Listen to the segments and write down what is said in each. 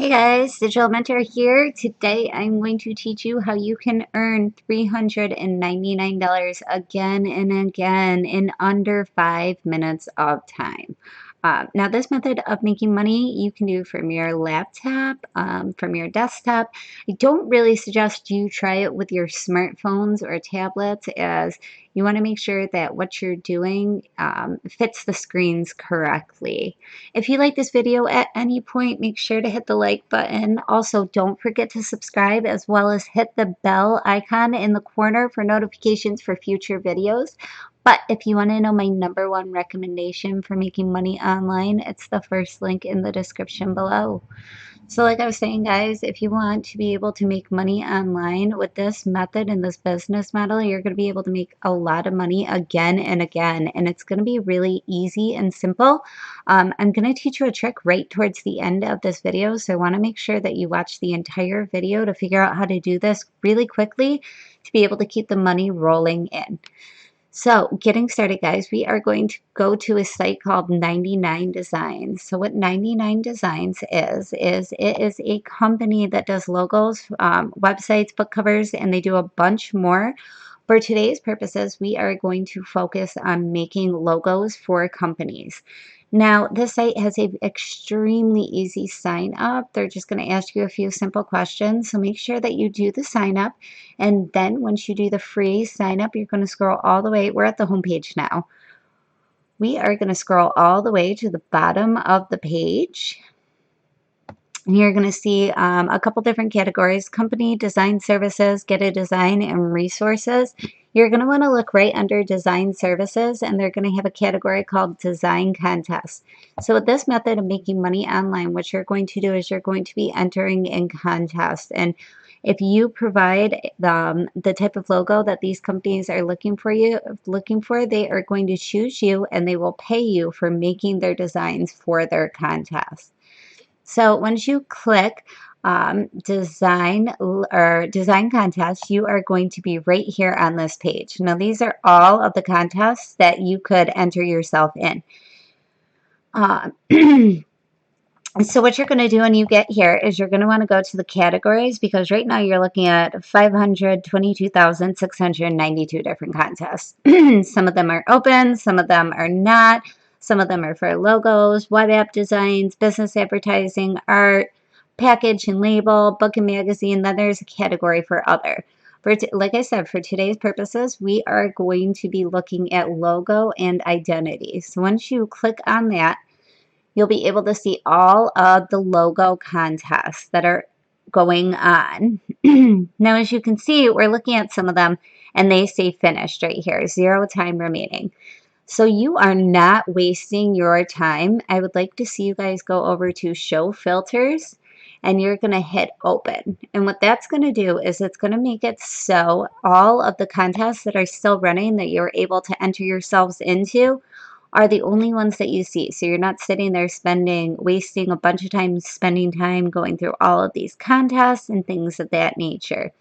Hey guys, Digital Mentor here. Today I'm going to teach you how you can earn $399 again and again in under 5 minutes of time. Now, this method of making money you can do from your laptop, from your desktop. I don't really suggest you try it with your smartphones or tablets, as you want to make sure that what you're doing fits the screens correctly. If you like this video at any point, make sure to hit the like button. Also, don't forget to subscribe as well as hit the bell icon in the corner for notifications for future videos. But if you want to know my #1 recommendation for making money online, it's the first link in the description below. So like I was saying, guys, if you want to be able to make money online with this method and this business model, you're going to be able to make a lot of money again and again. And it's going to be really easy and simple. I'm going to teach you a trick right towards the end of this video. So I want to make sure that you watch the entire video to figure out how to do this really quickly to be able to keep the money rolling in. So getting started, guys, we are going to go to a site called 99 Designs. So what 99 Designs is it is a company that does logos, websites, book covers, and they do a bunch more. For today's purposes, we are going to focus on making logos for companies. Now, this site has an extremely easy sign up. They're just going to ask you a few simple questions. So make sure that you do the sign up. And then once you do the free sign up, you're going to scroll all the way. We're at the home page now. We are going to scroll all the way to the bottom of the page. And you're going to see a couple different categories: company, design services, get a design, and resources. You're going to want to look right under design services, and they're going to have a category called design contests. So with this method of making money online, what you're going to do is you're going to be entering in contests. And if you provide the type of logo that these companies are looking for, they are going to choose you and they will pay you for making their designs for their contest. So once you click design contest, you are going to be right here on this page. Now, these are all of the contests that you could enter yourself in. So what you're going to do when you get here is you're going to want to go to the categories, because right now you're looking at 522,692 different contests. Some of them are open, some of them are not. Some of them are for logos, web app designs, business advertising, art, package and label, book and magazine. Then there's a category for other. Like I said, for today's purposes, we are going to be looking at logo and identity. So once you click on that, you'll be able to see all of the logo contests that are going on. Now, as you can see, we're looking at some of them and they say finished right here, 0 time remaining. So you are not wasting your time. I would like to see you guys go over to show filters and you're going to hit open. And what that's going to do is it's going to make it so all of the contests that are still running that you're able to enter yourselves into are the only ones that you see. So you're not sitting there wasting a bunch of time spending time going through all of these contests and things of that nature.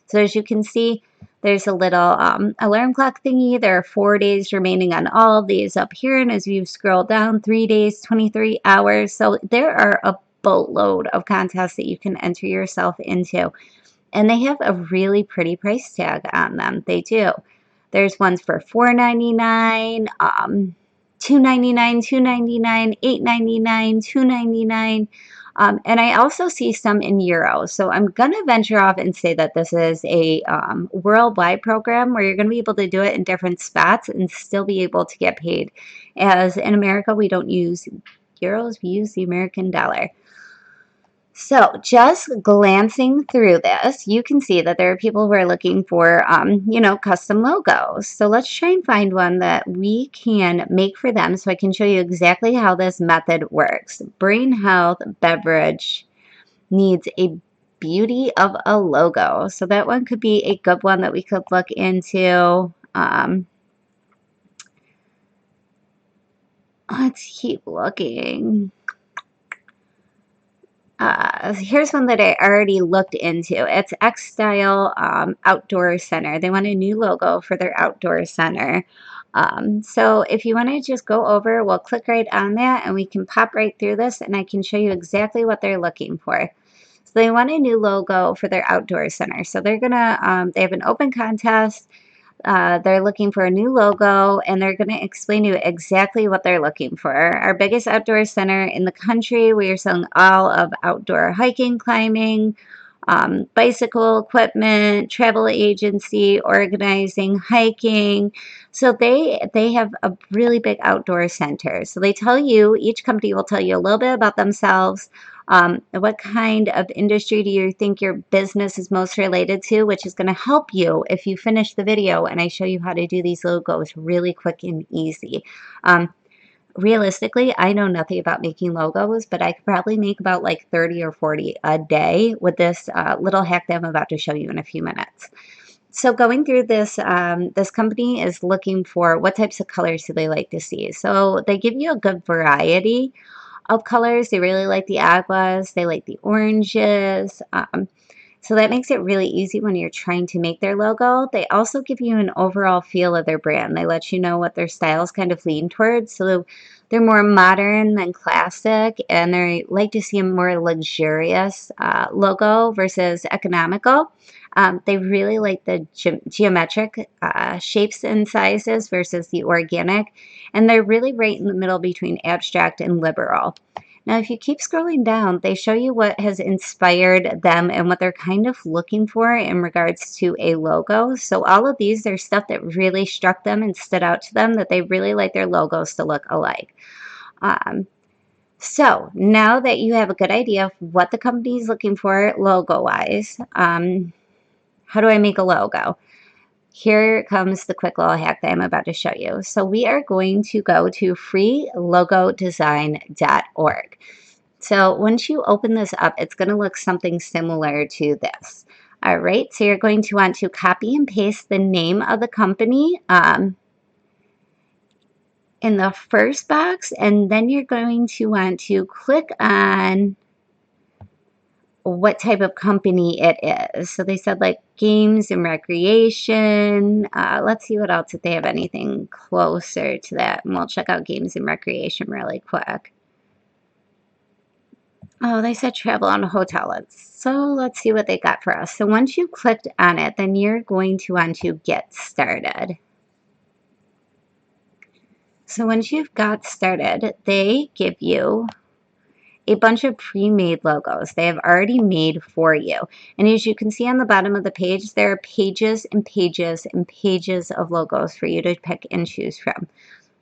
So as you can see, there's a little alarm clock thingy. There are 4 days remaining on all of these up here. And as you scroll down, 3 days, 23 hours. So there are a boatload of contests that you can enter yourself into. And they have a really pretty price tag on them. They do. There's ones for $4.99, $2.99, $2.99, $8.99, $2.99. And I also see some in euros. So I'm going to venture off and say that this is a worldwide program where you're going to be able to do it in different spots and still be able to get paid. As in America, we don't use euros, we use the American dollar. So just glancing through this, you can see that there are people who are looking for, custom logos. So let's try and find one that we can make for them so I can show you exactly how this method works. Brain Health Beverage needs a beauty of a logo. So that one could be a good one that we could look into. Let's keep looking. Here's one that I already looked into. It's X Style Outdoor Center. They want a new logo for their outdoor center. So if you want to just go over, we'll click right on that and we can pop right through this and I can show you exactly what they're looking for. they want a new logo for their outdoor center. So they're gonna, they have an open contest. They're looking for a new logo, and they're going to explain to you exactly what they're looking for. Our biggest outdoor center in the country. We are selling all of outdoor hiking, climbing, bicycle equipment, travel agency, organizing, hiking. So they have a really big outdoor center. So they tell you, each company will tell you a little bit about themselves. What kind of industry do you think your business is most related to, which is going to help you if you finish the video and I show you how to do these logos really quick and easy. Realistically, I know nothing about making logos, but I could probably make about like 30 or 40 a day with this little hack that I'm about to show you in a few minutes. So going through this, this company is looking for what types of colors do they like to see. So they give you a good variety of colors. They really like the aguas, they like the oranges. So that makes it really easy when you're trying to make their logo. They also give you an overall feel of their brand. They let you know what their styles kind of lean towards. So they're more modern than classic, and they like to see a more luxurious logo versus economical. They really like the geometric shapes and sizes versus the organic, and they're really right in the middle between abstract and liberal. Now, if you keep scrolling down, they show you what has inspired them and what they're kind of looking for in regards to a logo. So all of these are stuff that really struck them and stood out to them, that they really like their logos to look alike. So now that you have a good idea of what the company is looking for logo-wise, how do I make a logo? Here comes the quick little hack that I'm about to show you. So we are going to go to freelogodesign.org. So once you open this up, it's going to look something similar to this. All right, so you're going to want to copy and paste the name of the company in the first box, and then you're going to want to click on what type of company it is. So they said like games and recreation. Let's see what else, if they have anything closer to that. And we'll check out games and recreation really quick. Oh, they said travel and hotels. So let's see what they got for us. So once you clicked on it, then you're going to want to get started. So once you've got started, they give you a bunch of pre-made logos they have already made for you. And as you can see on the bottom of the page, there are pages and pages and pages of logos for you to pick and choose from.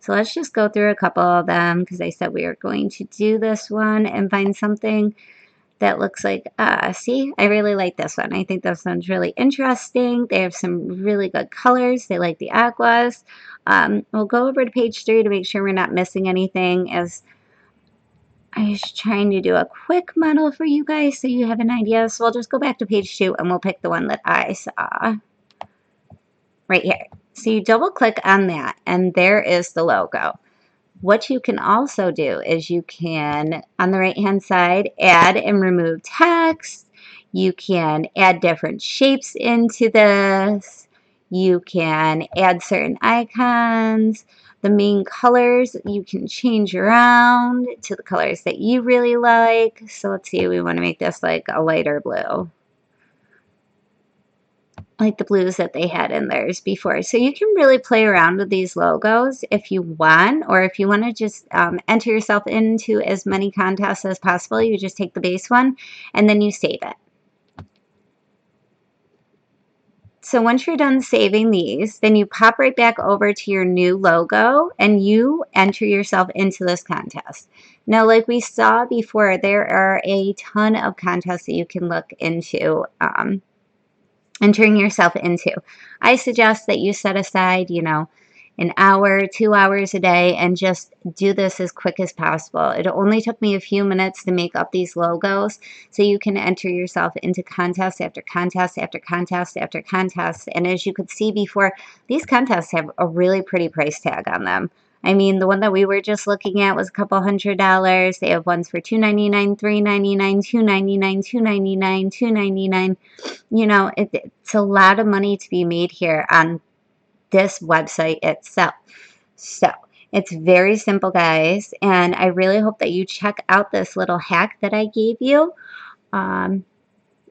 So let's just go through a couple of them, because I said we are going to do this one and find something that looks like, see, I really like this one. I think this one's really interesting. They have some really good colors. They like the aguas. We'll go over to page 3 to make sure we're not missing anything, as I was trying to do a quick model for you guys so you have an idea. So we'll just go back to page 2 and we'll pick the one that I saw right here. So you double click on that, and there is the logo. What you can also do is you can, on the right hand side, add and remove text. You can add different shapes into this. You can add certain icons. The main colors you can change around to the colors that you really like. So let's see, we want to make this like a lighter blue, like the blues that they had in theirs before. So you can really play around with these logos if you want, or if you want to just enter yourself into as many contests as possible, you just take the base one and then you save it. So once you're done saving these, then you pop right back over to your new logo and you enter yourself into this contest. Now, like we saw before, there are a ton of contests that you can look into, entering yourself into. I suggest that you set aside, you know, an hour, 2 hours a day, and just do this as quick as possible. It only took me a few minutes to make up these logos, so you can enter yourself into contest after contest after contest after contest. And as you could see before, these contests have a really pretty price tag on them. I mean, the one that we were just looking at was a couple $100. They have ones for $2.99, $3.99, $2.99, $2.99, $2.99. You know, it's a lot of money to be made here on this website itself. So it's very simple, guys, and I really hope that you check out this little hack that I gave you.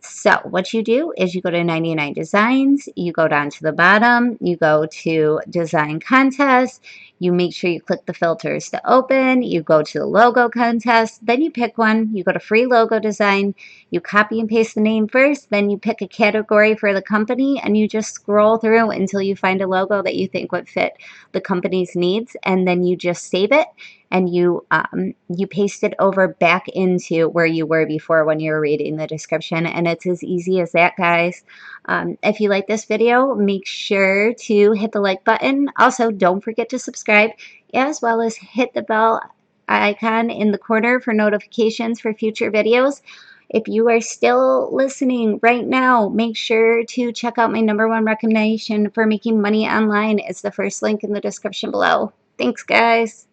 So what you do is you go to 99 Designs, you go down to the bottom, you go to Design Contest, you make sure you click the filters to open, you go to the logo contest, then you pick one, you go to free logo design, you copy and paste the name first, then you pick a category for the company, and you just scroll through until you find a logo that you think would fit the company's needs, and then you just save it and you paste it over back into where you were before when you were reading the description. And it's as easy as that, guys. If you like this video, make sure to hit the like button. Also, don't forget to subscribe, as well as hit the bell icon in the corner for notifications for future videos. If you are still listening right now, make sure to check out my #1 recommendation for making money online. It's the first link in the description below. Thanks, guys.